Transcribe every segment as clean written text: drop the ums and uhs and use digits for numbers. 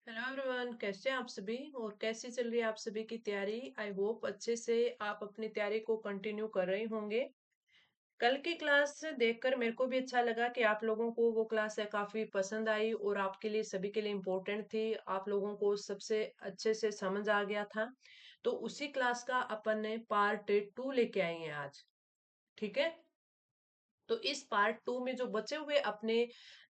Hello everyone, कैसे हैं आप सभी और कैसी चल रही है आप सभी की तैयारी। आई होप अच्छे से आप अपनी तैयारी को कंटिन्यू कर रहे होंगे। कल की क्लास देखकर मेरे को भी अच्छा लगा कि आप लोगों को वो क्लास है काफी पसंद आई और आपके लिए सभी के लिए इम्पोर्टेंट थी। आप लोगों को सबसे अच्छे से समझ आ गया था। तो उसी क्लास का अपन ने पार्ट 2 लेके आए हैं आज। ठीक है। तो इस पार्ट 2 में जो बचे हुए अपने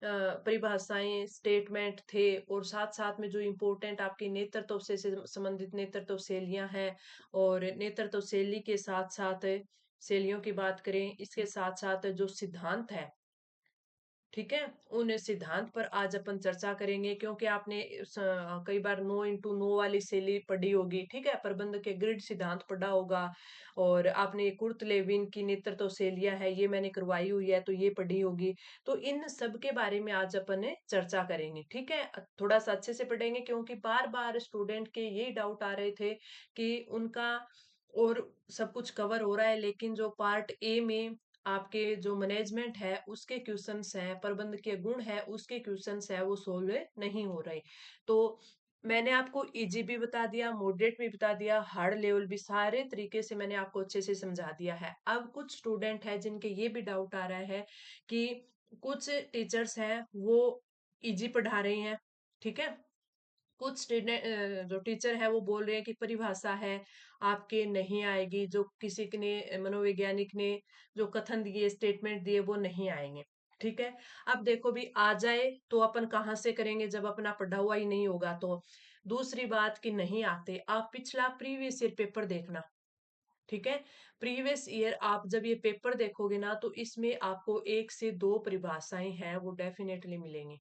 परिभाषाएं स्टेटमेंट थे और साथ साथ में जो इम्पोर्टेंट आपकी नेतृत्व से संबंधित नेतृत्व शैलियां हैं और नेतृत्व शैली के साथ साथ शैलियों की बात करें, इसके साथ साथ जो सिद्धांत है, ठीक है, उन सिद्धांत पर आज अपन चर्चा करेंगे। क्योंकि आपने कई बार नो इंटू नो वाली शैली पढ़ी होगी, ठीक है, प्रबंध के ग्रिड सिद्धांत पढ़ा होगा। और आपने कुर्ट लेविन की नेतृत्व शैलियां है, ये मैंने करवाई हुई है, तो ये पढ़ी होगी। तो इन सब के बारे में आज अपन ने चर्चा करेंगे, ठीक है। थोड़ा सा अच्छे से पढ़ेंगे क्योंकि बार बार स्टूडेंट के यही डाउट आ रहे थे कि उनका और सब कुछ कवर हो रहा है, लेकिन जो पार्ट ए में आपके जो मैनेजमेंट है उसके क्वेश्चंस हैं, प्रबंध के गुण है उसके क्वेश्चंस है, वो सोल्व नहीं हो रहे। तो मैंने आपको इजी भी बता दिया, मॉडरेट भी बता दिया, हार्ड लेवल भी, सारे तरीके से मैंने आपको अच्छे से समझा दिया है। अब कुछ स्टूडेंट है जिनके ये भी डाउट आ रहा है कि कुछ टीचर्स हैं वो इजी पढ़ा रहे हैं, ठीक है, कुछ स्टूडेंट जो टीचर है वो बोल रहे हैं कि परिभाषा है आपके नहीं आएगी, जो किसी ने मनोवैज्ञानिक ने जो कथन दिए स्टेटमेंट दिए वो नहीं आएंगे। ठीक है। अब देखो भी आ जाए तो अपन कहाँ से करेंगे जब अपना पढ़ा हुआ ही नहीं होगा। तो दूसरी बात कि नहीं आते, आप पिछला प्रीवियस ईयर पेपर देखना, ठीक है। प्रीवियस ईयर आप जब ये पेपर देखोगे ना तो इसमें आपको एक से दो परिभाषाएं हैं वो डेफिनेटली मिलेंगी,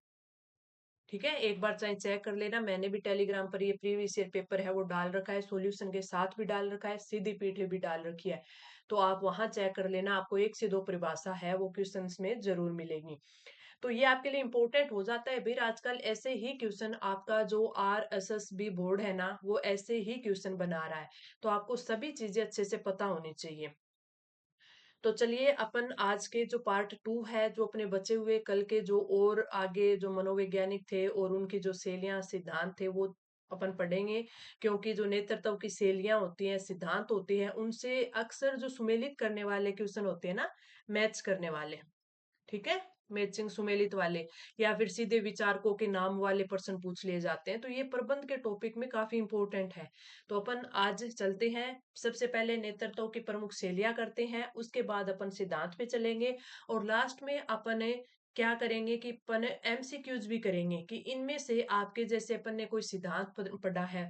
ठीक है। एक बार चाहे चेक कर लेना, मैंने भी टेलीग्राम पर ये प्रीवियस ईयर पेपर है वो डाल रखा है, सॉल्यूशन के साथ भी डाल रखा है, सीधी पीठ भी डाल रखी है। तो आप वहां चेक कर लेना, आपको एक से दो परिभाषा है वो क्वेश्चंस में जरूर मिलेगी। तो ये आपके लिए इंपॉर्टेंट हो जाता है। फिर आजकल ऐसे ही क्वेश्चन आपका जो RSSB बोर्ड है ना वो ऐसे ही क्वेश्चन बना रहा है। तो आपको सभी चीजें अच्छे से पता होनी चाहिए। तो चलिए अपन आज के जो पार्ट 2 है, जो अपने बचे हुए कल के जो और आगे जो मनोवैज्ञानिक थे और उनकी जो शैलियां सिद्धांत थे वो अपन पढ़ेंगे। क्योंकि जो नेतृत्व की शैलियां होती हैं, सिद्धांत होती हैं, उनसे अक्सर जो सुमेलित करने वाले क्वेश्चन होते हैं ना, मैच करने वाले, ठीक है, मैचिंग सुमेलित वाले, या फिर सीधे विचारकों के नाम वाले प्रश्न पूछ लिए जाते हैं। तो ये प्रबंध के टॉपिक में काफी इंपॉर्टेंट है। तो अपन आज चलते हैं, सबसे पहले नेतृत्व की प्रमुख शैलियां करते हैं, उसके बाद अपन सिद्धांत पे चलेंगे और लास्ट में अपन क्या करेंगे कि अपन MCQs भी करेंगे कि इनमें से आपके जैसे अपन ने कोई सिद्धांत पढ़ा है,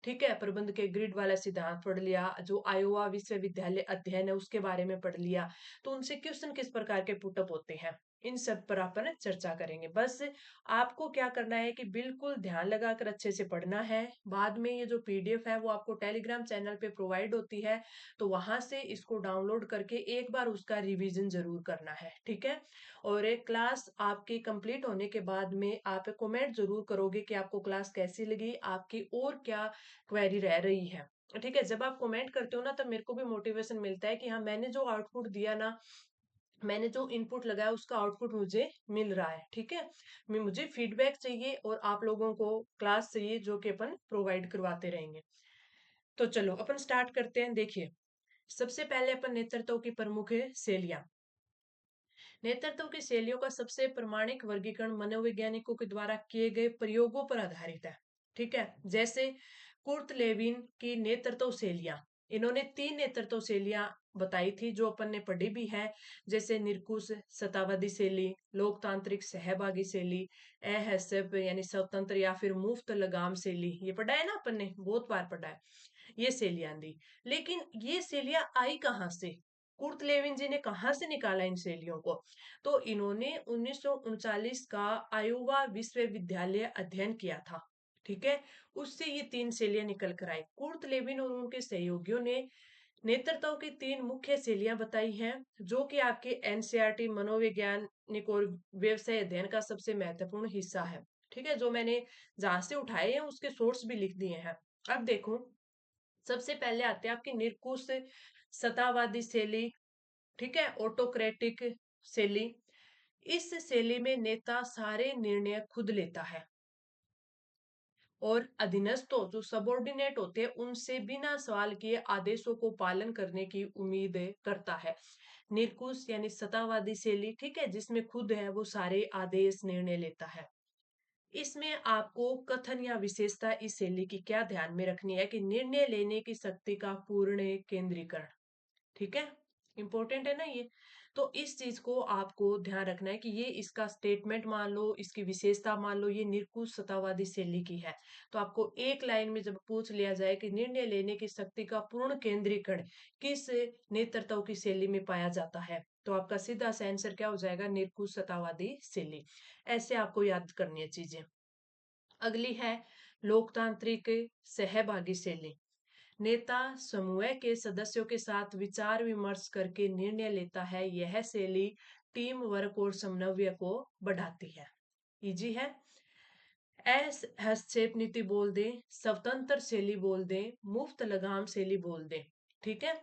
ठीक है, प्रबंध के ग्रिड वाला सिद्धांत पढ़ लिया, जो आयोवा विश्वविद्यालय अध्ययन है उसके बारे में पढ़ लिया, तो उनसे क्वेश्चन किस प्रकार के पुटअप होते हैं, इन सब पर अपन चर्चा करेंगे। बस आपको क्या करना है कि बिल्कुल ध्यान लगाकर अच्छे से पढ़ना है। बाद में ये जो PDF है वो आपको टेलीग्राम चैनल पे प्रोवाइड होती है, तो वहां से इसको डाउनलोड करके एक बार उसका रिवीजन जरूर करना है, ठीक है। और एक क्लास आपकी कंप्लीट होने के बाद में आप कमेंट जरूर करोगे कि आपको क्लास कैसी लगी, आपकी और क्या क्वेरी रह रही है, ठीक है। जब आप कमेंट करते हो ना तब मेरे को भी मोटिवेशन मिलता है कि हाँ, मैंने जो आउटपुट दिया ना, मैंने जो इनपुट लगाया उसका आउटपुट मुझे मिल रहा है, ठीक है। मैं मुझे फीडबैक चाहिए और आप लोगों को क्लास चाहिए जो कि अपन प्रोवाइड करवाते रहेंगे। तो चलो अपन स्टार्ट करते हैं। देखिए, सबसे पहले अपन नेतृत्व की प्रमुख शैलियां। नेतृत्व की शैलियों का सबसे प्रमाणिक वर्गीकरण मनोवैज्ञानिकों के द्वारा किए गए प्रयोगों पर आधारित है, ठीक है। जैसे कुर्ट लेविन की नेतृत्व शैलियां, इन्होंने 3 नेतृत्व शैलियां बताई थी जो अपन ने पढ़ी भी है। जैसे निरकुश सत्तावादी शैली, लोकतांत्रिक सहभागी शैली, अहस्यप यानी स्वतंत्र या फिर मुफ्त लगाम शैली, ये पढ़ा है ना अपन ने, बहुत बार पढ़ा है। ये शैलियां दी, लेकिन ये शैलियां आई कहाँ से, कुर्ट लेविन जी ने कहाँ से निकाला इन शैलियों को? तो इन्होंने 1939 का आयोवा विश्वविद्यालय अध्ययन किया था, ठीक है। उससे ये 3 शैलियां निकल कर आई। कुर्ट लेविन और उनके सहयोगियों ने नेतृत्व की 3 मुख्य शैलियां बताई हैं, जो कि आपके NCERT मनोवैज्ञानिक और व्यवसाय अध्ययन का सबसे महत्वपूर्ण हिस्सा है, ठीक है। जो मैंने जहां से उठाए हैं उसके सोर्स भी लिख दिए हैं। अब देखो, सबसे पहले आते हैं आपकी निरकुश सत्तावादी शैली, ठीक है, ऑटोक्रेटिक शैली। इस शैली में नेता सारे निर्णय खुद लेता है, और अधीनस्थों जो सबॉर्डिनेट होते हैं उनसे बिना सवाल किए आदेशों को पालन करने की उम्मीद करता है। निरकुश यानी सत्तावादी शैली, ठीक है, जिसमें खुद है वो सारे आदेश निर्णय लेता है। इसमें आपको कथन या विशेषता इस शैली की क्या ध्यान में रखनी है कि निर्णय लेने की शक्ति का पूर्ण केंद्रीकरण, ठीक है, इंपॉर्टेंट है ना ये। तो इस चीज को आपको ध्यान रखना है कि ये इसका स्टेटमेंट मान लो, इसकी विशेषता मान लो, ये निरकुश सत्तावादी शैली की है। तो आपको एक लाइन में जब पूछ लिया जाए कि निर्णय लेने की शक्ति का पूर्ण केंद्रीकरण किस नेतृत्व की शैली में पाया जाता है, तो आपका सीधा सा आंसर क्या हो जाएगा, निरकुश सत्तावादी शैली। ऐसे आपको याद करनी है चीजें। अगली है लोकतांत्रिक सहभागी शैली। नेता समूह के सदस्यों के साथ विचार विमर्श करके निर्णय लेता है। यह शैली टीम वर्क और समन्वय को बढ़ाती है। इजी है। हस्तक्षेप नीति बोल दे, स्वतंत्र शैली बोल दे, मुफ्त लगाम शैली बोल दे, ठीक है।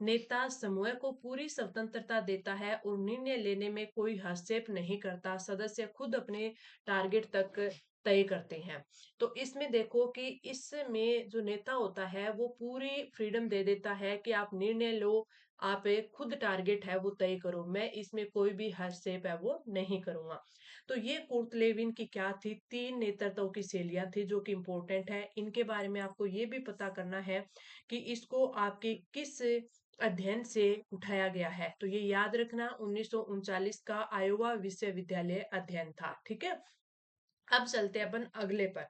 नेता समूह को पूरी स्वतंत्रता देता है और निर्णय लेने में कोई हस्तक्षेप नहीं करता। सदस्य खुद अपने टारगेट तक तय करते हैं। तो इसमें देखो कि इसमें जो नेता होता है वो पूरी फ्रीडम दे देता है कि आप निर्णय लो, आप एक खुद टारगेट है वो तय करो, मैं इसमें कोई भी हस्तक्षेप है वो नहीं करूंगा। तो ये कुर्तलेविन की क्या थी, तीन नेतृत्व की शैलियां थी जो कि इंपॉर्टेंट है। इनके बारे में आपको ये भी पता करना है कि इसको आपके किस अध्ययन से उठाया गया है। तो ये याद रखना 1939 का आयोवा विश्वविद्यालय अध्ययन था, ठीक है। अब चलते हैं अपन अगले पर।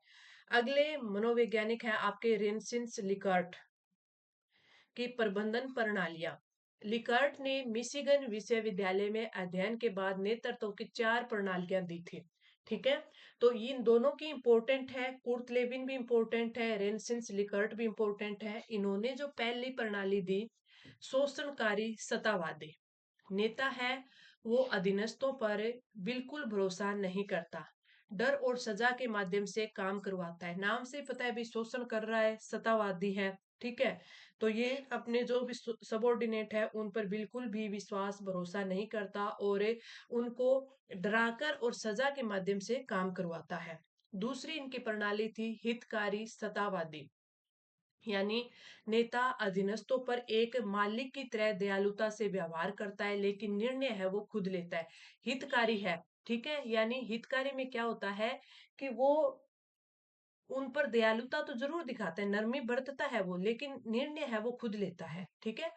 अगले मनोवैज्ञानिक है आपके रेनसिस लिकर्ट की प्रबंधन प्रणालियां। लिकर्ट ने मिशिगन विश्वविद्यालय में अध्ययन के बाद नेतृत्व की 4 प्रणालियां दी थी, ठीक है। तो इन दोनों की इंपॉर्टेंट है, कुर्तलेविन भी इंपॉर्टेंट है, रेनसिस लिकर्ट भी इंपॉर्टेंट है। इन्होंने जो पहली प्रणाली दी, शोषणकारी सत्तावादी नेता है, वो अधीनस्थों पर बिल्कुल भरोसा नहीं करता, डर और सजा के माध्यम से काम करवाता है। नाम से पता है भी शोषण कर रहा है, सत्तावादी है, ठीक है। तो ये अपने जो भी सबॉर्डिनेट है उन पर बिल्कुल भी विश्वास भरोसा नहीं करता और उनको डराकर और सजा के माध्यम से काम करवाता है। दूसरी इनकी प्रणाली थी हितकारी सत्तावादी, यानी नेता अधीनस्थों पर एक मालिक की तरह दयालुता से व्यवहार करता है लेकिन निर्णय है वो खुद लेता है। हितकारी है, ठीक है, यानी हितकारी में क्या होता है कि वो उन पर दयालुता तो जरूर दिखाता है, नरमी बरतता है वो, लेकिन निर्णय है वो खुद लेता है, ठीक है।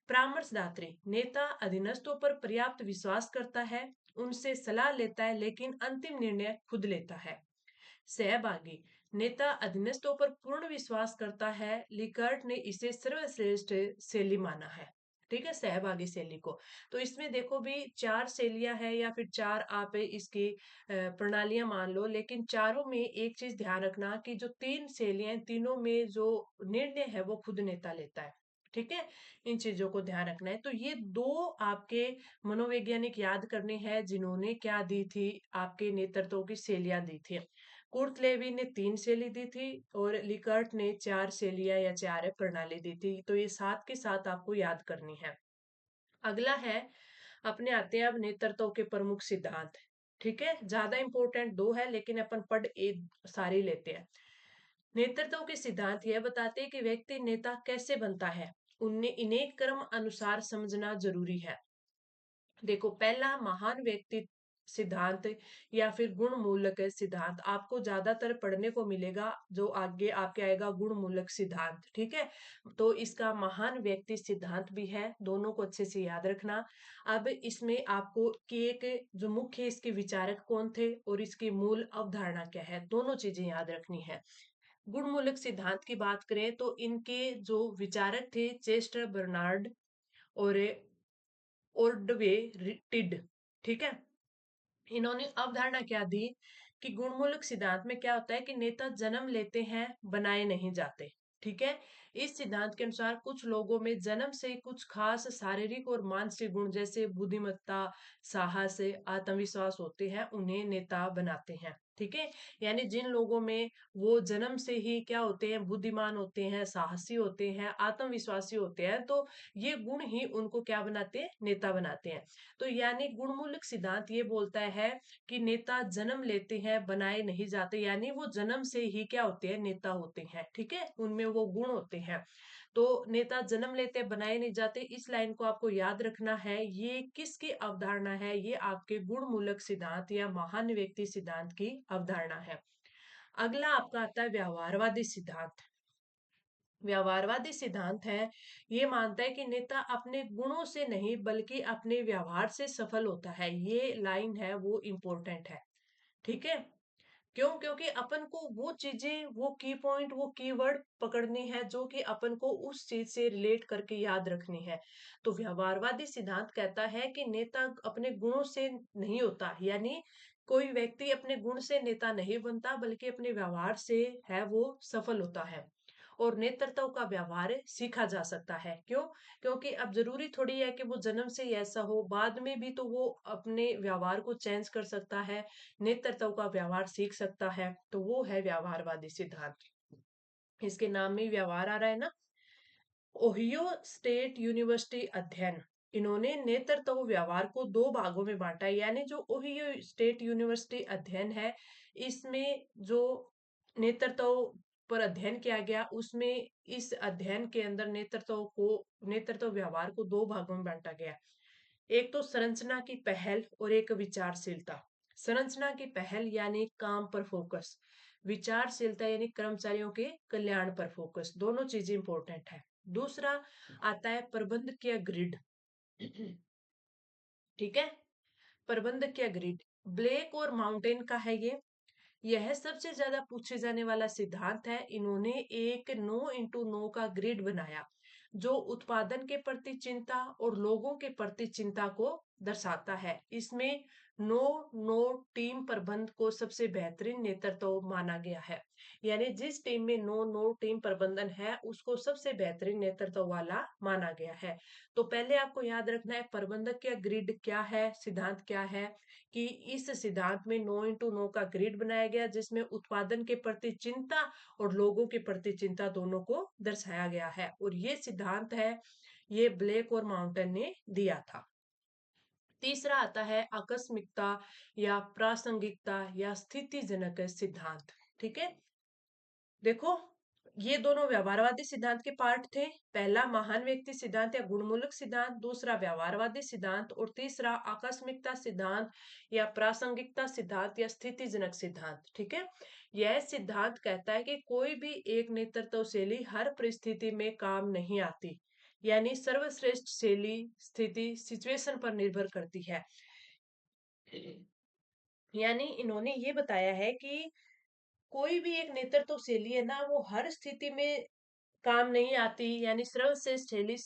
परामर्शदात्री नेता अधीनस्थों पर पर्याप्त विश्वास करता है, उनसे सलाह लेता है लेकिन अंतिम निर्णय खुद लेता है। सहभागी नेता अधीनस्थों पर पूर्ण विश्वास करता है। लिकर्ट ने इसे सर्वश्रेष्ठ शैली माना है, ठीक है, सहभागी शैली को। तो इसमें देखो भी 4 शैलियां हैं या फिर 4 आप इसकी प्रणालियां मान लो, लेकिन चारों में एक चीज ध्यान रखना कि जो 3 शैलियां हैं, तीनों में जो निर्णय है वो खुद नेता लेता है, ठीक है। इन चीजों को ध्यान रखना है। तो ये दो आपके मनोवैज्ञानिक याद करने हैं जिन्होंने क्या दी थी, आपके नेतृत्व की शैलियां दी थी। कुर्तलेवी ने 3 शैली दी थी और लिकर्ट ने 4 शैलियां या 4 प्रणाली दी थी। तो ये साथ के साथ आपको याद करनी है। अगला है, अपने आते हैं अब नेतृत्व के प्रमुख सिद्धांत, ठीक है। ज्यादा इंपॉर्टेंट दो है लेकिन अपन पढ़ एक सारी लेते हैं। नेतृत्व के सिद्धांत यह बताते हैं कि व्यक्ति नेता कैसे बनता है, उन्हें इन्हें क्रम अनुसार समझना जरूरी है। देखो, पहला महान व्यक्ति सिद्धांत या फिर गुण मूलक सिद्धांत आपको ज्यादातर पढ़ने को मिलेगा, जो आगे आपके आएगा गुण मूलक सिद्धांत, ठीक है। तो इसका महान व्यक्ति सिद्धांत भी है, दोनों को अच्छे से याद रखना। अब इसमें आपको कि एक जो मुख्य इसके विचारक कौन थे और इसकी मूल अवधारणा क्या है, दोनों चीजें याद रखनी है। गुणमूलक सिद्धांत की बात करें तो इनके जो विचारक थे चेस्टर बर्नार्ड और ओर्डवे टिड, ठीक है। इन्होंने अवधारणा क्या दी कि गुणमूलक सिद्धांत में क्या होता है कि नेता जन्म लेते हैं, बनाए नहीं जाते, ठीक है। इस सिद्धांत के अनुसार कुछ लोगों में जन्म से कुछ खास शारीरिक और मानसिक गुण जैसे बुद्धिमत्ता, साहस, आत्मविश्वास होते हैं, उन्हें नेता बनाते हैं, ठीक है। यानी जिन लोगों में वो जन्म से ही क्या होते हैं, बुद्धिमान होते हैं, साहसी होते हैं, आत्मविश्वासी होते हैं, तो ये गुण ही उनको क्या बनाते हैं, नेता बनाते हैं। तो यानी गुणमूलक सिद्धांत ये बोलता है कि नेता जन्म लेते हैं, बनाए नहीं जाते, यानी वो जन्म से ही क्या होते हैं, नेता होते हैं। ठीक है, उनमें वो गुण होते हैं। तो नेता जन्म लेते हैं, बनाए नहीं जाते, इस लाइन को आपको याद रखना है। ये किसकी अवधारणा है, ये आपके गुणमूलक सिद्धांत या महान व्यक्ति सिद्धांत की अवधारणा है। अगला आपका आता है व्यवहारवादी सिद्धांत। व्यवहारवादी सिद्धांत है, ये मानता है कि नेता अपने गुणों से नहीं बल्कि अपने व्यवहार से सफल होता है। ये लाइन है वो इम्पोर्टेंट है। ठीक है, क्यों? क्योंकि अपन को वो चीजें, वो की पॉइंट, वो कीवर्ड पकड़नी है जो कि अपन को उस चीज से रिलेट करके याद रखनी है। तो व्यवहारवादी सिद्धांत कहता है कि नेता अपने गुणों से नहीं होता, यानी कोई व्यक्ति अपने गुण से नेता नहीं बनता बल्कि अपने व्यवहार से है वो सफल होता है। और नेतृत्व का व्यवहार सीखा जा सकता है। क्यों? क्योंकि अब जरूरी थोड़ी है कि वो जन्म से ही ऐसा हो, बाद में भी तो वो अपने व्यवहार को चेंज कर सकता है, नेतृत्व का व्यवहार सीख सकता है। तो वो है व्यवहारवादी सिद्धांत। इसके नाम में ही व्यवहार आ रहा है ना। ओहियो स्टेट यूनिवर्सिटी अध्ययन, इन्होंने नेतृत्व व्यवहार को दो भागों में बांटा है। यानी जो ओहियो स्टेट यूनिवर्सिटी अध्ययन है, इसमें जो नेतृत्व पर अध्ययन किया गया, उसमें इस अध्ययन के अंदर नेतृत्व व्यवहार को दो भागों में बांटा गया। एक तो संरचना की पहल और एक विचारशीलता। संरचना की पहल यानी काम पर फोकस, विचारशीलता यानी कर्मचारियों के कल्याण पर फोकस। दोनों चीजें इंपॉर्टेंट है। दूसरा आता है प्रबंधकीय ग्रिड। ठीक है, प्रबंधकीय ग्रिड ब्लैक और माउंटेन का है ये। यह सबसे ज्यादा पूछे जाने वाला सिद्धांत है। इन्होंने एक नो इंटू नो का ग्रिड बनाया जो उत्पादन के प्रति चिंता और लोगों के प्रति चिंता को दर्शाता है। इसमें नो नो टीम प्रबंध को सबसे बेहतरीन नेतृत्व माना गया है। यानी जिस टीम में नो नो टीम प्रबंधन है उसको सबसे बेहतरीन नेतृत्व वाला माना गया है। तो पहले आपको याद रखना है प्रबंधक का ग्रिड क्या है, सिद्धांत क्या है, कि इस सिद्धांत में नो इंटू नो का ग्रिड बनाया गया जिसमें उत्पादन के प्रति चिंता और लोगों के प्रति चिंता दोनों को दर्शाया गया है। और ये सिद्धांत है, ये ब्लेक और माउंटेन ने दिया था। तीसरा आता है आकस्मिकता या प्रासंगिकता या स्थितिजनक सिद्धांत। ठीक है, देखो ये दोनों व्यवहारवादी सिद्धांत के पार्ट थे। पहला महान व्यक्ति सिद्धांत या गुणमूलक सिद्धांत, दूसरा व्यवहारवादी सिद्धांत और तीसरा आकस्मिकता सिद्धांत या प्रासंगिकता सिद्धांत या स्थितिजनक सिद्धांत। ठीक है, यह सिद्धांत कहता है कि कोई भी एक नेतृत्व शैली हर परिस्थिति में काम नहीं आती, यानी सर्वश्रेष्ठ शैली स्थिति सिचुएशन पर निर्भर करती है। यानी इन्होंने ये बताया है कि कोई भी एक नेतृत्व शैली है ना, वो हर स्थिति में काम नहीं आती, यानी सर्वश्रेष्ठ शैली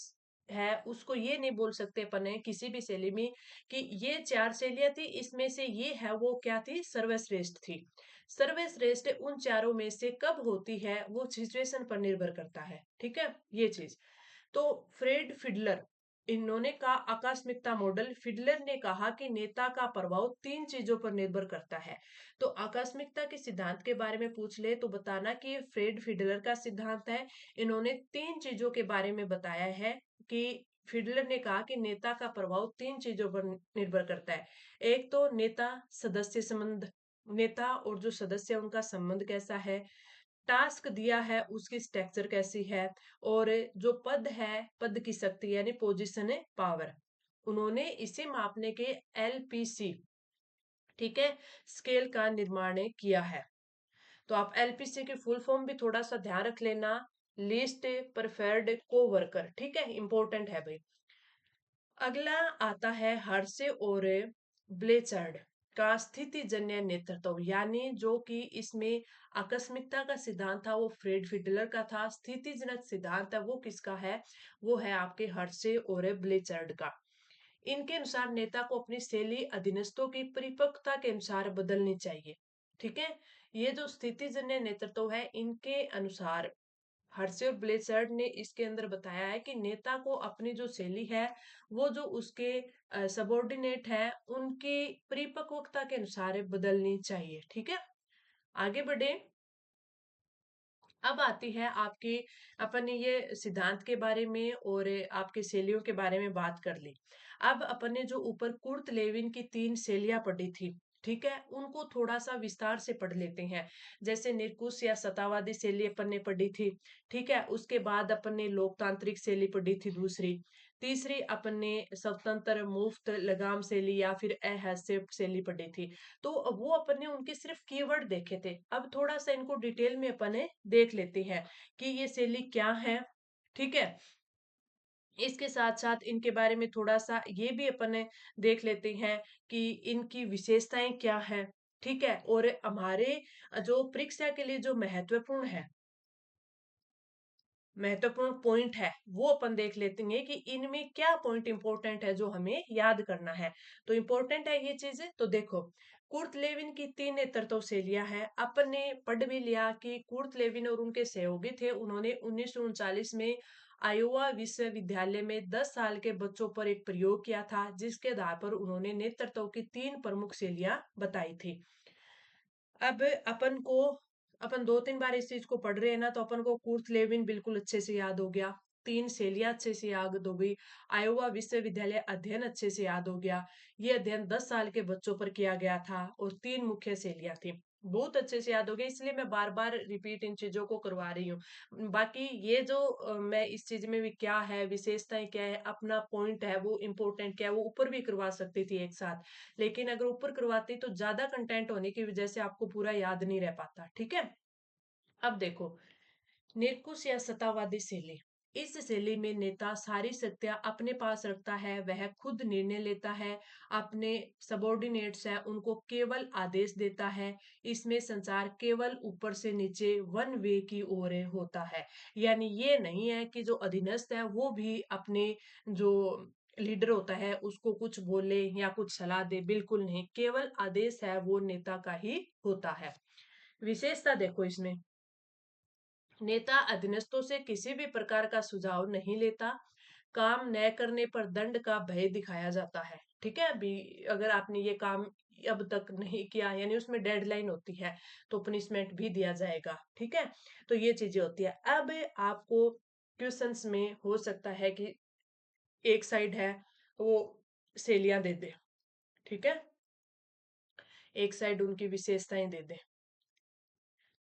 है उसको ये नहीं बोल सकते अपन है किसी भी शैली में कि ये चार शैलियां थी, इसमें से ये है वो क्या थी, सर्वश्रेष्ठ थी। सर्वश्रेष्ठ उन चारों में से कब होती है वो सिचुएशन पर निर्भर करता है। ठीक है, ये चीज। तो फ्रेड फिडलर, इन्होंने कहा आकस्मिकता मॉडल, फिडलर ने कहा कि नेता का प्रभाव तीन चीजों पर निर्भर करता है। तो आकस्मिकता के सिद्धांत के बारे में पूछ ले तो बताना कि ये फ्रेड फिडलर का सिद्धांत है। इन्होंने तीन चीजों के बारे में बताया है कि फिडलर ने कहा कि नेता का प्रभाव तीन चीजों पर निर्भर करता है। एक तो नेता सदस्य संबंध, नेता और जो सदस्य है उनका संबंध कैसा है, टास्क दिया है उसकी स्ट्रक्चर कैसी है, और जो पद है, पद की शक्ति यानी पोजीशन है पावर। उन्होंने इसे मापने के एलपीसी, ठीक है, स्केल का निर्माण किया है। तो आप एलपीसी की फुल फॉर्म भी थोड़ा सा ध्यान रख लेना, लिस्ट प्रेफर्ड कोवर्कर। ठीक है, इंपॉर्टेंट है भाई। अगला आता है हर्षे और ब्लेचर्ड का स्थितिजन्य नेतृत्व, यानी जो कि इसमें आकस्मिकता का सिद्धांत था वो फ्रेड फिडलर का था, स्थितिजनक सिद्धांत है वो किसका है, वो है आपके हर्षे और ब्लेचर्ड का। इनके अनुसार नेता को अपनी शैली अधीनस्थों की परिपक्वता के अनुसार बदलनी चाहिए। ठीक है, ये जो स्थितिजन्य नेतृत्व है इनके अनुसार हर्षे और ब्लेचर्ड ने इसके अंदर बताया है कि नेता को अपनी जो शैली है वो जो उसके सबॉर्डिनेट है उनकी परिपक्वता के अनुसार बदलनी चाहिए। ठीक है, आगे बढ़े। अब आती है आपकी, अपन ने ये सिद्धांत के बारे में और आपके शैलियों के बारे में बात कर ली। अब अपन ने जो ऊपर कुर्ट लेविन की 3 शैलियाँ पढ़ी थी, ठीक है? उनको थोड़ा-सा विस्तार से पढ़ लेते हैं। जैसे निरकुश या सतावादी शैली अपन ने पढ़ी थी, ठीक है? उसके बाद अपन ने लोकतांत्रिक शैली पढ़ी थी दूसरी। तीसरी अपन ने स्वतंत्र मुफ्त लगाम शैली या फिर अहस्यप शैली पढ़ी थी। तो वो अपन ने उनके सिर्फ कीवर्ड देखे थे। अब थोड़ा-सा इनको डिटेल में अपन ने देख लेते हैं कि ये शैली क्या है, ठीक है? इसके साथ-साथ इनके बारे में थोड़ा-सा ये भी अपन ने देख लेते हैं कि इनकी विशेषताएँ क्या हैं, ठीक है? और हमारे जो परीक्षा के लिए जो महत्वपूर्ण पॉइंट है, वो अपन देख लेते हैं कि इनमें क्या पॉइंट इंपॉर्टेंट है जो हमें याद करना है। तो इंपॉर्टेंट है ये चीजें, तो देखो, कुर्ट लेविन की 3 नेतृत्व शैलियां हैं। अपन ने पढ़ भी लिया कि कुर्ट लेविन और उनके सहयोगी थे, उन्होंने 1939 में आयोवा विश्वविद्यालय में 10 साल के बच्चों पर एक प्रयोग किया था, जिसके आधार पर उन्होंने नेतृत्व की 3 प्रमुख शैलियां बताई थी। अब अपन 2-3 बार इस चीज को पढ़ रहे हैं ना, तो अपन को कुर्ट लेविन बिल्कुल अच्छे से याद हो गया। 3 शैलियाँ अच्छे से याद हो गई। आयोवा विश्वविद्यालय अध्ययन अच्छे से याद हो गया। ये अध्ययन 10 साल के बच्चों पर किया गया था और 3 मुख्य शैलियाँ थी। बहुत अच्छे से याद हो गया, इसलिए मैं बार-बार रिपीट इन चीज़ों को करवा रही हूँ। बाकी ये जो मैं इस चीज़ में भी क्या है, विशेषताएँ क्या है, अपना पॉइंट है, वो इम्पोर्टेंट क्या है, वो ऊपर भी करवा सकती थी एक साथ। लेकिन अगर ऊपर करवाती तो ज़्यादा कंटेंट होने की वजह से आपको पूरा याद नहीं रह पाता, ठीक है? अब देखो, निरकुश या सत्तावादी शैली। इस शैली में नेता सारी सत्ता अपने पास रखता है, वह खुद निर्णय लेता है, अपने सबॉर्डिनेट्स है उनको केवल आदेश देता है। इसमें संचार केवल ऊपर से नीचे वन वे की ओर होता है। यानी ये नहीं है कि जो अधीनस्थ है वो भी अपने जो लीडर होता है उसको कुछ बोले या कुछ सलाह दे, बिल्कुल नहीं। केवल आदेश है वो नेता का ही होता है। विशेषता देखो इसमें, नेता अधीनस्थों से किसी भी प्रकार का सुझाव नहीं लेता। काम न करने पर दंड का भय दिखाया जाता है, ठीक है? अभी अगर आपने ये काम अब तक नहीं किया, यानी उसमें डेडलाइन होती है, तो पनिशमेंट भी दिया जाएगा, ठीक है? तो ये चीजें होती है। अब आपको क्वेश्चंस में हो सकता है कि एक साइड है वो सहेलियां दे दे, ठीक है? एक साइड उनकी विशेषताएं दे दे।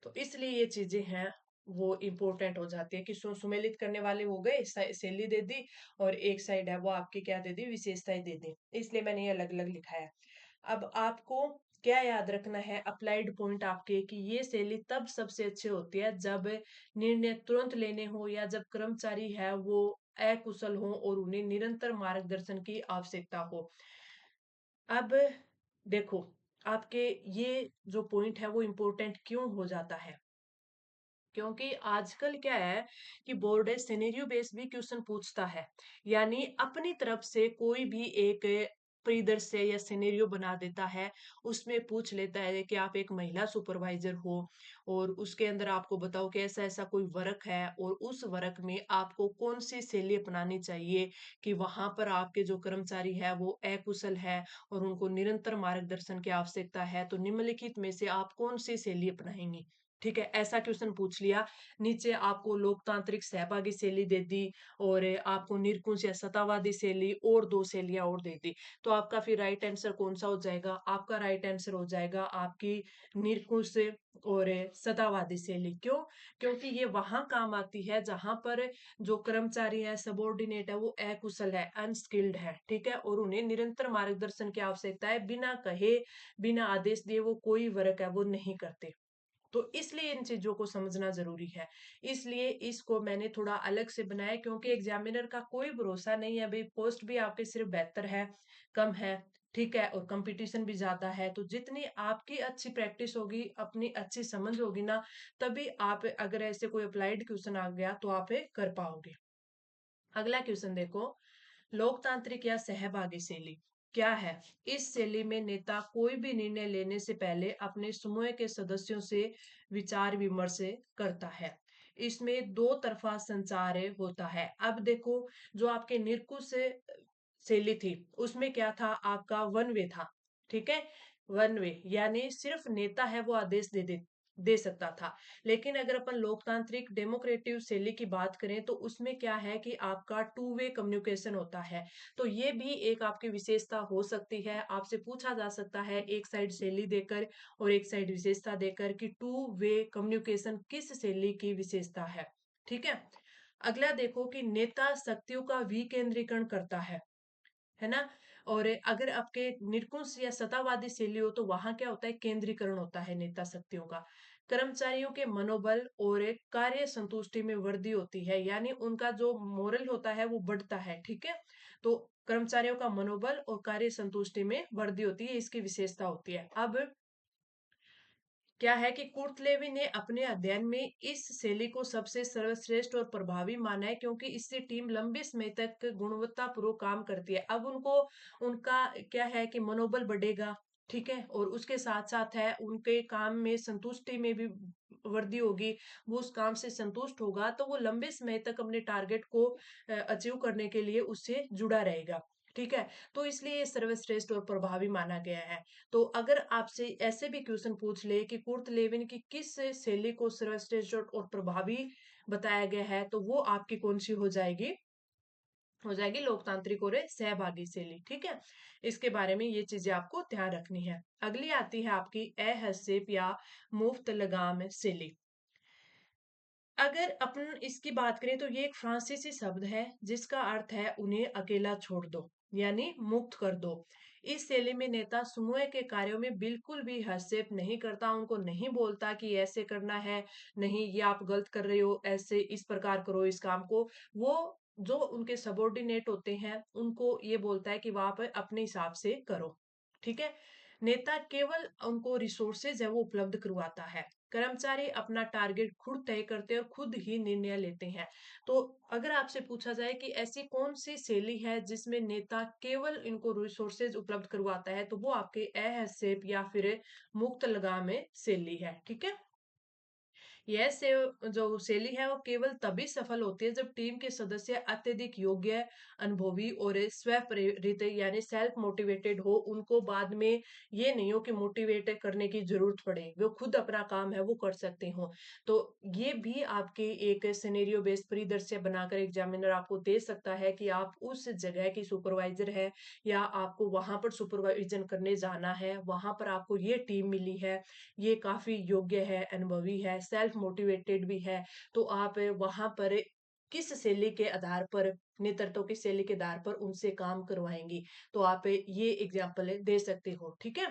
तो इसलिए ये चीजें हैं वो इम्पोर्टेंट हो जाती है कि सुमेलित करने वाले हो गए, शैली दे दी, और एक साइड है वो आपकी क्या दे दी, विशेषताएं दे दी। इसलिए मैंने ये अलग अलग लिखा है। अब आपको क्या याद रखना है, अप्लाइड पॉइंट आपके, कि ये शैली तब सबसे अच्छी होती है जब निर्णय तुरंत लेने हो या जब कर्मचारी है वो अकुशल हो और उन्हें निरंतर मार्गदर्शन की आवश्यकता हो। अब देखो, आपके ये जो पॉइंट है वो इम्पोर्टेंट क्यों हो जाता है, क्योंकि आजकल क्या है कि बोर्ड सिनेरियो बेस्ड भी क्वेश्चन पूछता है। यानी अपनी तरफ से कोई भी एक परिदृश्य या सिनेरियो बना देता है, उसमें पूछ लेता है कि आप एक महिला सुपरवाइजर हो और उसके अंदर आपको बताओ कि ऐसा ऐसा कोई वर्क है और उस वर्क में आपको कौन सी शैली अपनानी चाहिए कि वहां पर आपके जो कर्मचारी है वो अकुशल है और उनको निरंतर मार्गदर्शन की आवश्यकता है, तो निम्नलिखित में से आप कौन सी शैली अपनाएंगी? ठीक है, ऐसा क्वेश्चन पूछ लिया। नीचे आपको लोकतांत्रिक सहभागी शैली दे दी और आपको निरकुश या सत्तावादी शैली और 2 शैलियाँ और दे दी। तो आपका फिर राइट आंसर कौन-सा हो जाएगा? आपका राइट आंसर हो जाएगा आपकी निरकुश और सत्तावादी शैली। क्यों? क्योंकि ये वहाँ काम आती है जहाँ पर जो कर्मचारी है, सबॉर्डिनेट है, वो अकुशल है, अनस्किल्ड है, ठीक है? और उन्हें निरंतर मार्गदर्शन की आवश्यकता है, बिना कहे, बिना आदेश दिए वो कोई वर्क है वो नहीं करते। तो इसलिए इन चीजों को समझना जरूरी है। इसलिए इसको मैंने थोड़ा अलग से बनाया, क्योंकि एग्जामिनर का कोई भरोसा नहीं है भाई, पोस्ट भी आपके सिर्फ बेहतर है, कम है, ठीक है, और कंपटीशन भी ज्यादा है। तो जितनी आपकी अच्छी प्रैक्टिस होगी, अपनी अच्छी समझ होगी ना, तभी आप, अगर ऐसे कोई अप्लाइड क्वेश्चन आ गया तो आप ये कर पाओगे। अगला क्वेश्चन देखो, लोकतांत्रिक या सहभागी शैली क्या है? इस शैली में नेता कोई भी निर्णय लेने से पहले अपने समूह के सदस्यों से विचार विमर्श करता है। इसमें दो तरफा संचार होता है। अब देखो, जो आपके निरकुश शैली थी उसमें क्या था, आपका वन वे था, ठीक है? वन वे यानी सिर्फ नेता है वो आदेश दे दे, दे सकता था। लेकिन अगर अपन लोकतांत्रिक डेमोक्रेटिव शैली की बात करें तो उसमें क्या है कि आपका टू वे कम्युनिकेशन होता है। तो ये भी एक आपकी विशेषता हो सकती है। आपसे पूछा जा सकता है एक साइड शैली देकर और एक साइड विशेषता देकर कि टू वे कम्युनिकेशन किस शैली की विशेषता है। ठीक है। अगला देखो कि नेता शक्तियों का विकेंद्रीकरण करता है ना? और अगर आपके निरंकुश या सत्तावादी शैली हो तो वहां क्या होता है, केंद्रीकरण होता है नेता शक्तियों का। कर्मचारियों के मनोबल और एक कार्य संतुष्टि में वृद्धि होती है, यानी उनका जो मोरल होता है वो बढ़ता है। ठीक है। तो कर्मचारियों का मनोबल और कार्य संतुष्टि में वृद्धि होती है, इसकी विशेषता होती है। अब क्या है कि कुर्तलेवी ने अपने अध्ययन में इस शैली को सबसे सर्वश्रेष्ठ और प्रभावी माना है, क्योंकि इससे टीम लंबे समय तक गुणवत्तापूर्वक काम करती है। अब उनको उनका क्या है कि मनोबल बढ़ेगा। ठीक है। और उसके साथ साथ है उनके काम में संतुष्टि में भी वृद्धि होगी। वो उस काम से संतुष्ट होगा तो वो लंबे समय तक अपने टारगेट को अचीव करने के लिए उससे जुड़ा रहेगा। ठीक है। तो इसलिए ये सर्वश्रेष्ठ और प्रभावी माना गया है। तो अगर आपसे ऐसे भी क्वेश्चन पूछ ले कि कुर्त लेविन की किस शैली को सर्वश्रेष्ठ और प्रभावी बताया गया है, तो वो आपकी कौन सी हो जाएगी लोकतांत्रिक और सहभागी शैली। ठीक है। इसके बारे में ये चीजें आपको ध्यान रखनी है। अगली आती है आपकी अहस्तेप या मुफ्त लगाम शैली। अगर अपन इसकी बात करें तो ये एक फ्रांसीसी शब्द है जिसका अर्थ है उन्हें अकेला छोड़ दो, यानी मुक्त कर दो। इस शैली में नेता समूह के कार्यों में बिल्कुल भी हस्तक्षेप नहीं करता, उनको नहीं बोलता कि ऐसे करना है, नहीं ये आप गलत कर रहे हो, ऐसे इस प्रकार करो इस काम को। वो जो उनके सबॉर्डिनेट होते हैं उनको ये बोलता है कि वहां पर अपने हिसाब से करो। ठीक है। नेता केवल उनको रिसोर्सेज है वो उपलब्ध करवाता है। कर्मचारी अपना टारगेट खुद तय करते हैं और खुद ही निर्णय लेते हैं। तो अगर आपसे पूछा जाए कि ऐसी कौन सी शैली है जिसमें नेता केवल इनको रिसोर्सेज उपलब्ध करवाता है, तो वो आपके अहस्तेप या फिर मुक्त लगाम शैली है। ठीक है। यह से जो शैली है वो केवल तभी सफल होती है जब टीम के सदस्य अत्यधिक योग्य, अनुभवी और स्व प्रेरित यानी सेल्फ मोटिवेटेड हो। उनको बाद में ये नहीं हो कि मोटिवेट करने की जरूरत पड़े, वो खुद अपना काम है वो कर सकते हो। तो ये भी आपके एक सिनेरियो बेस्ड परिदृश्य बनाकर एग्जामिनर आपको दे सकता है कि आप उस जगह की सुपरवाइजर है या आपको वहां पर सुपरवाइजन करने जाना है, वहां पर आपको ये टीम मिली है, ये काफ़ी योग्य है, अनुभवी है, सेल्फ मोटिवेटेड भी है, तो आप वहाँ पर किस शैली के आधार पर, नेतृत्व की शैली के आधार पर उनसे काम करवाएँगी। तो आप ये एग्ज़ाम्पल दे सकते हो, ठीक है?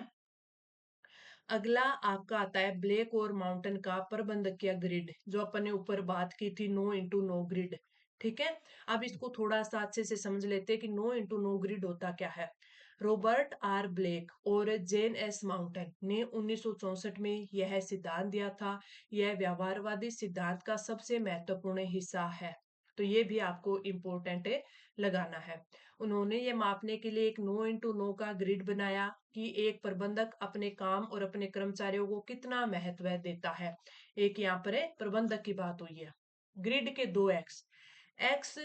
अगला आपका आता है ब्लैक और माउंटेन का प्रबंधकीय ग्रिड, जो अपन ने ऊपर बात की थी नो इंटू नो ग्रिड। ठीक है। अब इसको थोड़ा सा अच्छे से समझ लेते हैं कि नो इंटू नो ग्रिड होता क्या है। रॉबर्ट आर ब्लेक और जेन एस माउंटेन ने 1964 में यह सिद्धांत दिया था। यह व्यवहारवादी सिद्धांत का सबसे महत्वपूर्ण हिस्सा है। तो ये भी आपको इम्पोर्टेंट लगाना है। उन्होंने ये मापने के लिए एक नो इंटू नो का ग्रिड बनाया कि एक प्रबंधक अपने काम और अपने कर्मचारियों को कितना महत्व देता है। एक यहाँ पर है प्रबंधक की बात हुई है। ग्रिड के दो एक्स, एक्स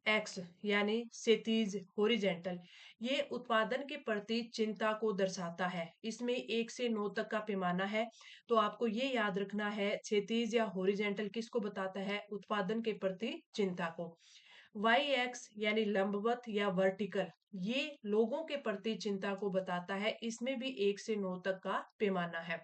एक्स यानी क्षैतिज हॉरिजेंटल, ये उत्पादन के प्रति चिंता को दर्शाता है। इसमें 1 से 9 तक का पैमाना है। तो आपको ये याद रखना है क्षैतिज या हॉरिजेंटल किसको बताता है, उत्पादन के प्रति चिंता को। वाई एक्स यानी लंबवत या वर्टिकल, ये लोगों के प्रति चिंता को बताता है। इसमें भी 1 से 9 तक का पैमाना है।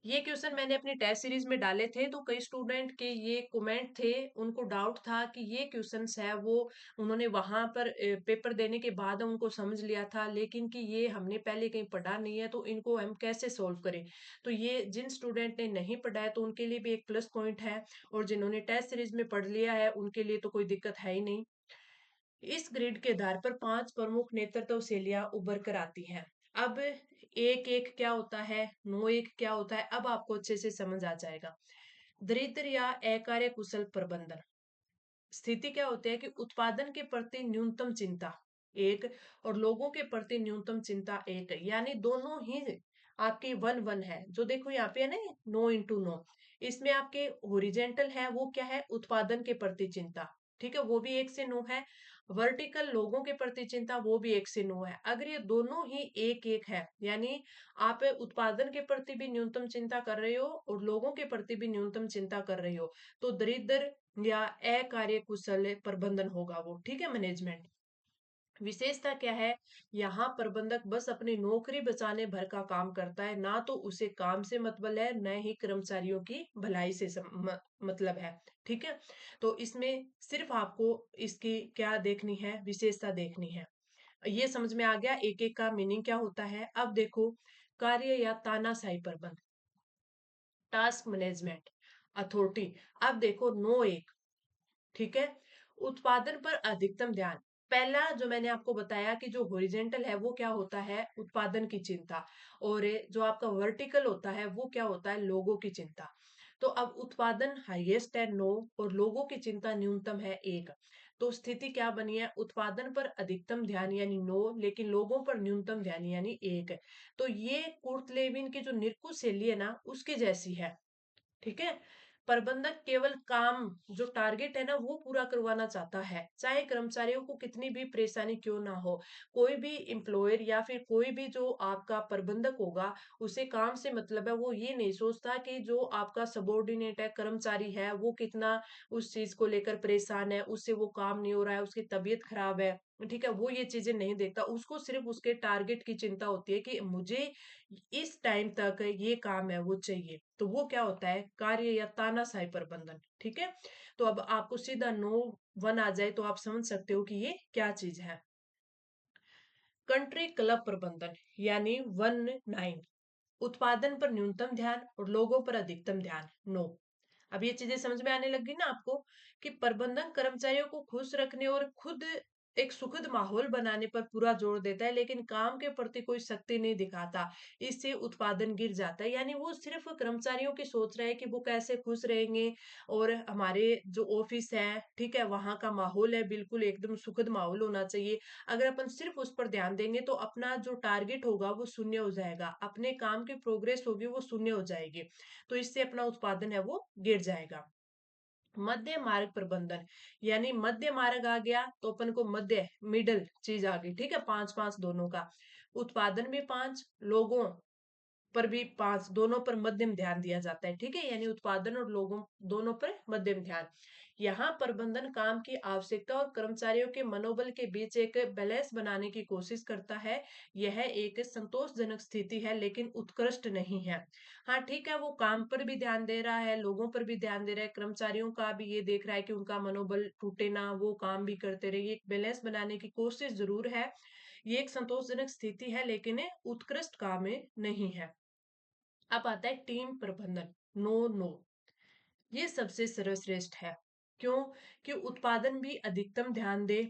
ये क्वेश्चन मैंने अपनी टेस्ट सीरीज में डाले थे, तो कई स्टूडेंट के ये कमेंट थे, उनको डाउट था कि ये क्वेश्चंस है वो उन्होंने वहां पर पेपर देने के बाद उनको समझ लिया था, लेकिन कि ये हमने पहले कहीं पढ़ा नहीं है तो इनको हम कैसे सोल्व करें। तो ये जिन स्टूडेंट ने नहीं पढ़ा है तो उनके लिए भी एक प्लस पॉइंट है, और जिन्होंने टेस्ट सीरीज में पढ़ लिया है उनके लिए तो कोई दिक्कत है ही नहीं। इस ग्रिड के आधार पर 5 प्रमुख नेतृत्व शैलियां उभर कर आती हैं। अब एक एक क्या होता है, नो एक क्या होता है, अब आपको अच्छे से समझ आ जाएगा। दरिद्र या अकार्य कुशल प्रबंधन स्थिति क्या होती है कि उत्पादन के प्रति न्यूनतम चिंता एक और लोगों के प्रति न्यूनतम चिंता एक, यानी दोनों ही आपके वन वन है। जो देखो यहाँ पे है ना, नो इंटू नो, इसमें आपके ओरिजेंटल है वो क्या है, उत्पादन के प्रति चिंता। ठीक है, वो भी 1 से 9 है। वर्टिकल लोगों के प्रति चिंता वो भी 1 से 9 है। अगर ये दोनों ही 1-1 है, यानी आप उत्पादन के प्रति भी न्यूनतम चिंता कर रहे हो और लोगों के प्रति भी न्यूनतम चिंता कर रहे हो, तो दरिद्र या अकार्यकुशल प्रबंधन होगा वो, ठीक है, मैनेजमेंट। विशेषता क्या है? यहाँ प्रबंधक बस अपनी नौकरी बचाने भर का काम करता है, ना तो उसे काम से मतलब है, न ही कर्मचारियों की भलाई से मतलब है। ठीक है? तो इसमें सिर्फ आपको इसकी क्या देखनी है? विशेषता देखनी है। ये समझ में आ गया एक एक का मीनिंग क्या होता है। अब देखो, कार्य या तानाशाही प्रबंध, टास्क मैनेजमेंट, अथॉरिटी। अब देखो नो एक, ठीक है, उत्पादन पर अधिकतम ध्यान। पहला जो मैंने आपको बताया कि जो हॉरिजेंटल है वो क्या होता है, उत्पादन की चिंता, और जो आपका वर्टिकल होता है वो क्या होता है, लोगों की चिंता। तो अब उत्पादन हाईएस्ट है 9 और लोगों की चिंता न्यूनतम है 1। तो स्थिति क्या बनी है, उत्पादन पर अधिकतम ध्यान यानी 9, लेकिन लोगों पर न्यूनतम ध्यान यानी 1। तो ये कुर्ट लेविन की जो निरकुश शैली है ना, उसके जैसी है। ठीक है, प्रबंधक केवल काम, जो टारगेट है ना, वो पूरा करवाना चाहता है, चाहे कर्मचारियों को कितनी भी परेशानी क्यों ना हो। कोई भी एम्प्लॉयर या फिर कोई भी जो आपका प्रबंधक होगा, उसे काम से मतलब है, वो ये नहीं सोचता कि जो आपका सबॉर्डिनेट है, कर्मचारी है, वो कितना उस चीज को लेकर परेशान है, उससे वो काम नहीं हो रहा है, उसकी तबीयत खराब है। ठीक है, वो ये चीजें नहीं देखता, उसको सिर्फ उसके टारगेट की चिंता होती है कि मुझे इस टाइम तक ये काम है वो चाहिए। तो वो क्या होता है, कार्य या तानाशाही प्रबंधन। ठीक है, तो अब आपको सीधा नो वन आ जाए तो आप समझ सकते हो कि ये क्या चीज है। कंट्री क्लब प्रबंधन यानी 19, उत्पादन पर न्यूनतम ध्यान और लोगों पर अधिकतम ध्यान, नो। अब ये चीजें समझ में आने लगी ना आपको, कि प्रबंधन कर्मचारियों को खुश रखने और खुद एक सुखद माहौल बनाने पर पूरा जोर देता है, लेकिन काम के प्रति कोई शक्ति नहीं दिखाता। इससे उत्पादन गिर जाता है, यानी वो सिर्फ कर्मचारियों की सोच रहे हैं कि वो कैसे खुश रहेंगे, और हमारे जो ऑफिस है, ठीक है, वहां का माहौल है बिल्कुल एकदम सुखद माहौल होना चाहिए। अगर अपन सिर्फ उस पर ध्यान देंगे तो अपना जो टारगेट होगा वो शून्य हो जाएगा, अपने काम की प्रोग्रेस होगी वो शून्य हो जाएगी। तो इससे अपना उत्पादन है वो गिर जाएगा। मध्य मार्ग प्रबंधन यानी मध्य मार्ग आ गया तो अपन को मध्य मिडल चीज आ गई, ठीक है, 5-5 दोनों का, उत्पादन भी 5, लोगों पर भी 5, दोनों पर मध्यम ध्यान दिया जाता है। ठीक है, यानी उत्पादन और लोगों दोनों पर मध्यम ध्यान। यहाँ प्रबंधन काम की आवश्यकता और कर्मचारियों के मनोबल के बीच एक बैलेंस बनाने की कोशिश करता है। यह एक संतोषजनक स्थिति है लेकिन उत्कृष्ट नहीं है। हाँ ठीक है, वो काम पर भी ध्यान दे रहा है, लोगों पर भी ध्यान दे रहा है, कर्मचारियों का भी ये देख रहा है कि उनका मनोबल टूटे ना, वो काम भी करते रहे, एक बैलेंस बनाने की कोशिश जरूर है। ये एक संतोषजनक स्थिति है लेकिन ये उत्कृष्ट काम में नहीं है। अब आता है टीम प्रबंधन, नो नो, ये सबसे सर्वश्रेष्ठ है। क्यों? कि उत्पादन भी अधिकतम ध्यान दे,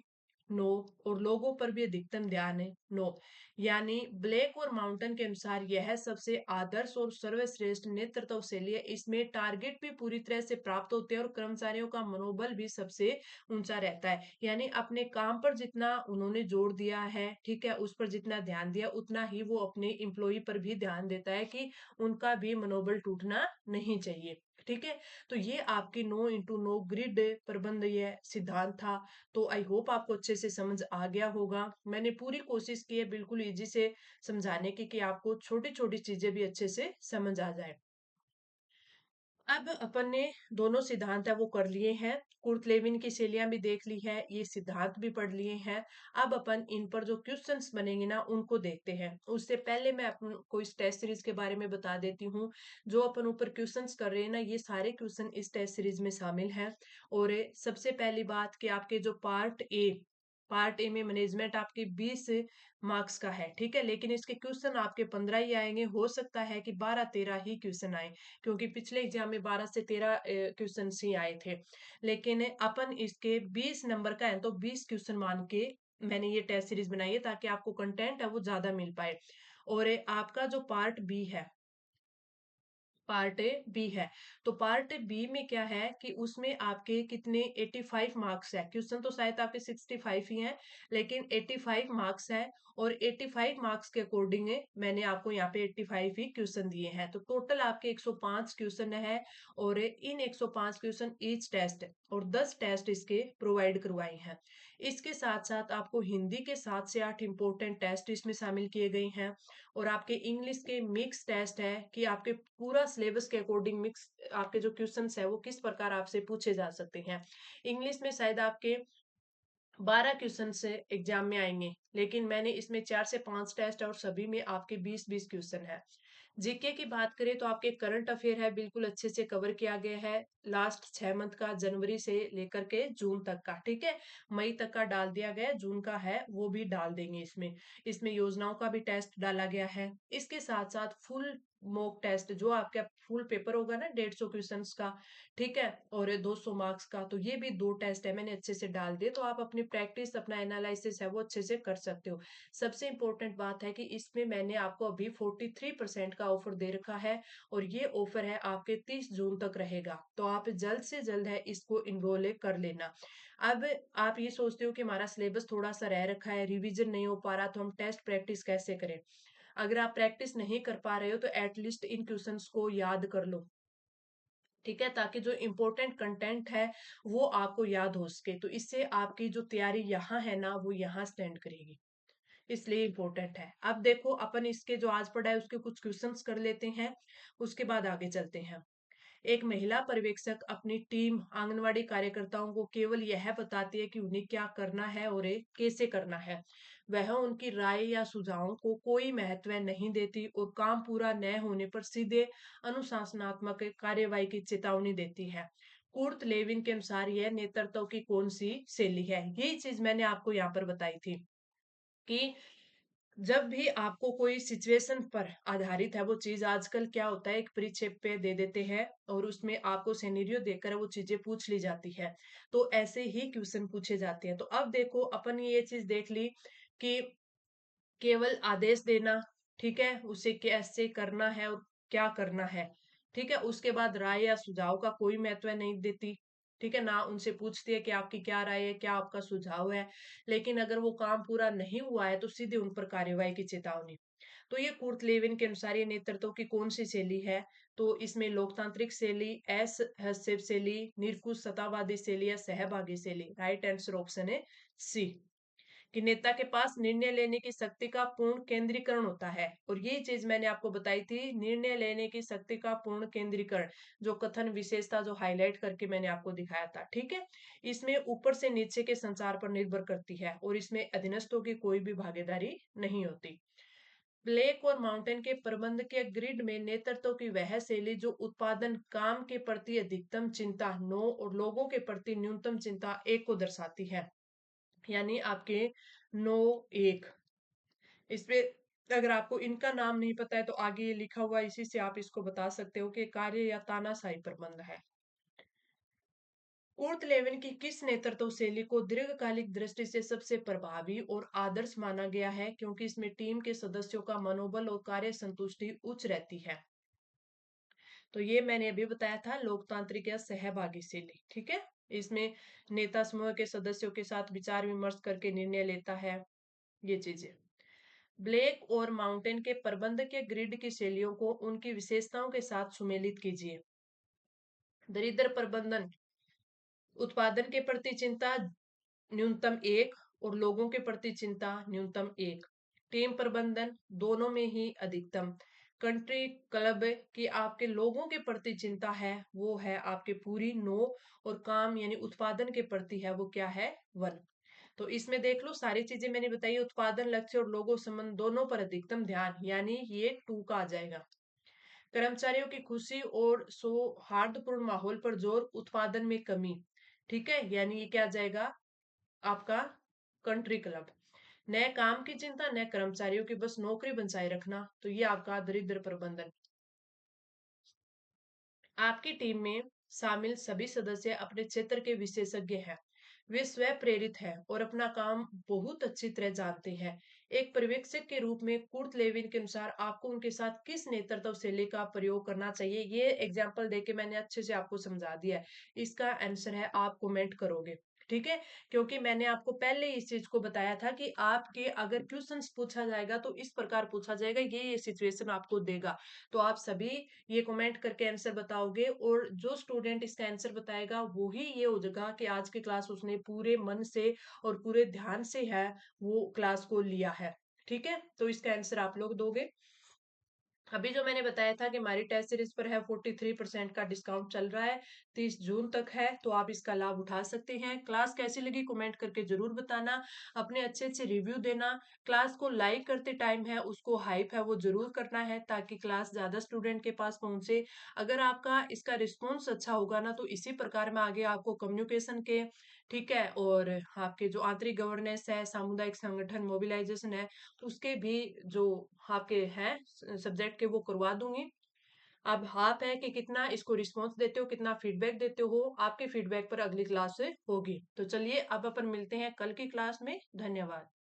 नो, और लोगों पर भी अधिकतम ध्यान है, नो। यानी ब्लैक और माउंटेन के अनुसार यह सबसे आदर्श और सर्वश्रेष्ठ नेतृत्व शैली है। इसमें टारगेट भी पूरी तरह से प्राप्त होते हैं और कर्मचारियों का मनोबल भी सबसे ऊंचा रहता है। यानी अपने काम पर जितना उन्होंने जोर दिया है, ठीक है, उस पर जितना ध्यान दिया, उतना ही वो अपने एम्प्लॉय पर भी ध्यान देता है कि उनका भी मनोबल टूटना नहीं चाहिए। ठीक है, तो ये आपकी नो इंटू नो ग्रिड प्रबंध ये सिद्धांत था। तो आई होप आपको अच्छे से समझ आ गया होगा। मैंने पूरी कोशिश की है बिल्कुल इजी से समझाने की, कि आपको छोटी छोटी चीजें भी अच्छे से समझ आ जाए। अब अपन ने दोनों सिद्धांत है वो कर लिए हैं, कुर्तलेविन की शैलियां भी देख ली है, ये सिद्धांत भी पढ़ लिए हैं। अब अपन इन पर जो क्वेश्चंस बनेंगे ना उनको देखते हैं। उससे पहले मैं अपन को इस टेस्ट सीरीज के बारे में बता देती हूँ। जो अपन ऊपर क्वेश्चंस कर रहे हैं ना, ये सारे क्वेश्चन इस टेस्ट सीरीज में शामिल हैं। और सबसे पहली बात कि आपके जो पार्ट ए में मैनेजमेंट आपके 20 मार्क्स का है, ठीक है, लेकिन इसके क्वेश्चन आपके 15 ही आएंगे, हो सकता है कि 12-13 ही क्वेश्चन आए, क्योंकि पिछले एग्जाम में 12 से 13 क्वेश्चन ही आए थे। लेकिन अपन इसके 20 नंबर का है तो 20 क्वेश्चन मान के मैंने ये टेस्ट सीरीज बनाई है, ताकि आपको कंटेंट है वो ज्यादा मिल पाए। और आपका जो पार्ट बी है, पार्ट ए बी है, तो पार्ट बी में क्या है कि उसमें आपके कितने 85 मार्क्स है, क्वेश्चन तो शायद आपके 65 ही हैं, लेकिन 85 मार्क्स है। और 85 मार्क्स के अकॉर्डिंग मैंने आपको यहाँ पे 85 ही क्वेश्चन दिए हैं, तो टोटल आपके 105 क्वेश्चन है। और इन 105 क्वेश्चन ईच टेस्ट और 10 टेस्ट इसके प्रोवाइड करवाए हैं। इसके साथ-साथ आपको हिंदी के 7 से 8 इम्पोर्टेंट टेस्ट इसमें शामिल किए गए हैं और आपके इंग्लिश के मिक्स टेस्ट है कि आपके पूरा सिलेबस के अकॉर्डिंग मिक्स आपके जो क्वेश्चंस है वो किस प्रकार आपसे पूछे जा सकते हैं। इंग्लिश में शायद आपके 12 क्वेश्चन से एग्जाम में आएंगे, लेकिन मैंने इसमें 4 से 5 टेस्ट और सभी में आपके 20-20 क्वेश्चन है। जीके की बात करें तो आपके करंट अफेयर है बिल्कुल अच्छे से कवर किया गया है। लास्ट 6 मंथ का जनवरी से लेकर के जून तक का, ठीक है? मई तक का डाल दिया गया है, जून का है वो भी डाल देंगे इसमें। इसमें योजनाओं का भी टेस्ट डाला गया है। इसके साथ-साथ फुल मॉक टेस्ट जो आपका फुल पेपर होगा ना 150 क्वेश्चंस का, ठीक है? और 200 मार्क्स का, तो ये भी 2 टेस्ट है मैंने अच्छे से डाल दिए, तो आप अपनी प्रैक्टिस अपना एनालिसिस है वो अच्छे से कर सकते हो। सबसे इम्पोर्टेंट बात है कि इसमें मैंने आपको अभी 43% का ऑफर दे रखा है और ये ऑफर है आपके 30 जून तक रहेगा, तो आप जल्द से जल्द है इसको इनरोल कर लेना। अब आप ये सोचते हो कि हमारा सिलेबस थोड़ा सा रह रखा है, रिवीजन नहीं हो पा रहा, तो हम टेस्ट प्रैक्टिस कैसे करें? अगर आप प्रैक्टिस नहीं कर पा रहे हो तो एटलीस्ट इन क्वेश्चंस को याद कर लो, ठीक है? ताकि जो इम्पोर्टेंट कंटेंट है वो आपको याद हो सके, तो इससे आपकी जो तैयारी यहाँ है ना वो यहाँ स्टैंड करेगी, इसलिए इम्पोर्टेंट है। अब देखो अपन इसके जो आज पढ़ा है उसके कुछ क्वेश्चंस कर लेते हैं, उसके बाद आगे चलते हैं। एक महिला पर्यवेक्षक अपनी टीम आंगनवाड़ी कार्यकर्ताओं को केवल यह बताती है कि उन्हें क्या करना है और ये कैसे करना है। वह उनकी राय या सुझावों को कोई महत्व नहीं देती और काम पूरा न होने पर सीधे अनुशासनात्मक कार्यवाही की चेतावनी देती है। कुर्ट लेविन के अनुसार यह नेतृत्व की कौन सी शैली है? यही चीज मैंने आपको यहाँ पर बताई थी कि जब भी आपको कोई सिचुएशन पर आधारित है वो चीज, आजकल क्या होता है एक परिक्षेप पे दे देते हैं और उसमें आपको सिनेरियो देकर वो चीजें पूछ ली जाती है, तो ऐसे ही क्वेश्चन पूछे जाते हैं। तो अब देखो अपन ये चीज देख ली कि केवल आदेश देना, ठीक है? उसे कैसे करना है और क्या करना है, ठीक है? उसके बाद राय या सुझाव का कोई महत्व नहीं देती, ठीक है? ना उनसे पूछती है कि आपकी क्या राय है, क्या आपका सुझाव है, लेकिन अगर वो काम पूरा नहीं हुआ है तो सीधे उन पर कार्यवाही की चेतावनी। तो ये कुर्ट लेविन के अनुसार ये नेतृत्व की कौन सी शैली है? तो इसमें लोकतांत्रिक शैली, असहस्यव शैली, निरकुश सत्तावादी शैली या सहभागी शैली? राइट आंसर ऑप्शन है सी, कि नेता के पास निर्णय लेने की शक्ति का पूर्ण केंद्रीकरण होता है, और ये चीज मैंने आपको बताई थी, निर्णय लेने की शक्ति का पूर्ण केंद्रीकरण, जो कथन विशेषता जो हाईलाइट करके मैंने आपको दिखाया था, ठीक है? इसमें ऊपर से नीचे के संचार पर निर्भर करती है और इसमें अधीनस्थों की कोई भी भागीदारी नहीं होती। ब्लेक और माउंटेन के प्रबंध के ग्रिड में नेतृत्व की वह शैली जो उत्पादन काम के प्रति अधिकतम चिंता 9 और लोगों के प्रति न्यूनतम चिंता 1 को दर्शाती है, यानी आपके 9 1। इसमें अगर आपको इनका नाम नहीं पता है तो आगे ये लिखा हुआ है, इसी से आप इसको बता सकते हो कि कार्य या तानाशाही प्रबंध है। कुर्ट लेविन की किस नेतृत्व शैली को दीर्घकालिक दृष्टि से सबसे प्रभावी और आदर्श माना गया है, क्योंकि इसमें टीम के सदस्यों का मनोबल और कार्य संतुष्टि उच्च रहती है? तो ये मैंने अभी बताया था, लोकतांत्रिक या सहभागी शैली, ठीक है? इसमें नेता समूह के सदस्यों के साथ विचार विमर्श करके निर्णय लेता है, ये चीजें। ब्लेक और माउंटेन के प्रबंध के ग्रिड की शैलियों को उनकी विशेषताओं के साथ सुमेलित कीजिए। दरिद्र प्रबंधन, उत्पादन के प्रति चिंता न्यूनतम 1 और लोगों के प्रति चिंता न्यूनतम 1। टीम प्रबंधन दोनों में ही अधिकतम। कंट्री क्लब की आपके लोगों के प्रति चिंता है वो है आपके पूरी 9 और काम यानी उत्पादन के प्रति है वो क्या है 1। तो इसमें देख लो सारी चीजें मैंने बताई, उत्पादन लक्ष्य और लोगों संबंध दोनों पर अधिकतम ध्यान, यानी ये 2 का आ जाएगा। कर्मचारियों की खुशी और सौहार्दपूर्ण माहौल पर जोर, उत्पादन में कमी, ठीक है? यानी ये क्या आ जाएगा आपका कंट्री क्लब। न काम की चिंता न कर्मचारियों की बस नौकरी बचाए रखना, तो ये आपका दरिद्र प्रबंधन। आपकी टीम में शामिल सभी सदस्य अपने क्षेत्र के विशेषज्ञ हैं, वे स्वयं प्रेरित हैं और अपना काम बहुत अच्छी तरह जानते हैं। एक पर्यवेक्षक के रूप में कुर्ट लेविन के अनुसार आपको उनके साथ किस नेतृत्व शैली का प्रयोग करना चाहिए? ये एग्जाम्पल देके मैंने अच्छे से आपको समझा दिया है, इसका आंसर है आप कमेंट करोगे। ठीक है? क्योंकि मैंने आपको पहले इस चीज़ को बताया था कि आपके अगर क्वेश्चन्स पूछा जाएगा तो इस प्रकार पूछा जाएगा, ये सिचुएशन आपको देगा। तो आप सभी ये कमेंट करके आंसर बताओगे और जो स्टूडेंट इसका आंसर बताएगा वो ही ये हो जाएगा कि आज की क्लास उसने पूरे मन से और पूरे ध्यान से है वो क्लास को लिया है। ठीक है? तो इसका आंसर आप लोग दोगे। अभी जो मैंने बताया था कि हमारी टेस्ट सीरीज पर है 43% का डिस्काउंट चल रहा है, 30 जून तक है, तो आप इसका लाभ उठा सकते हैं। क्लास कैसी लगी कमेंट करके जरूर बताना, अपने अच्छे अच्छे रिव्यू देना। क्लास को लाइक करते टाइम है उसको हाइप है वो जरूर करना है ताकि क्लास ज्यादा स्टूडेंट के पास पहुंचे। अगर आपका इसका रिस्पॉन्स अच्छा होगा ना तो इसी प्रकार में आगे आपको कम्युनिकेशन के, ठीक है, और आपके जो आंतरिक गवर्नेंस है, सामुदायिक संगठन, मोबिलाइजेशन है, उसके भी जो आपके हैं सब्जेक्ट के वो करवा दूंगी। अब आप है कि कितना इसको रिस्पॉन्स देते हो, कितना फीडबैक देते हो, आपके फीडबैक पर अगली क्लास से होगी। तो चलिए अब अपन मिलते हैं कल की क्लास में। धन्यवाद।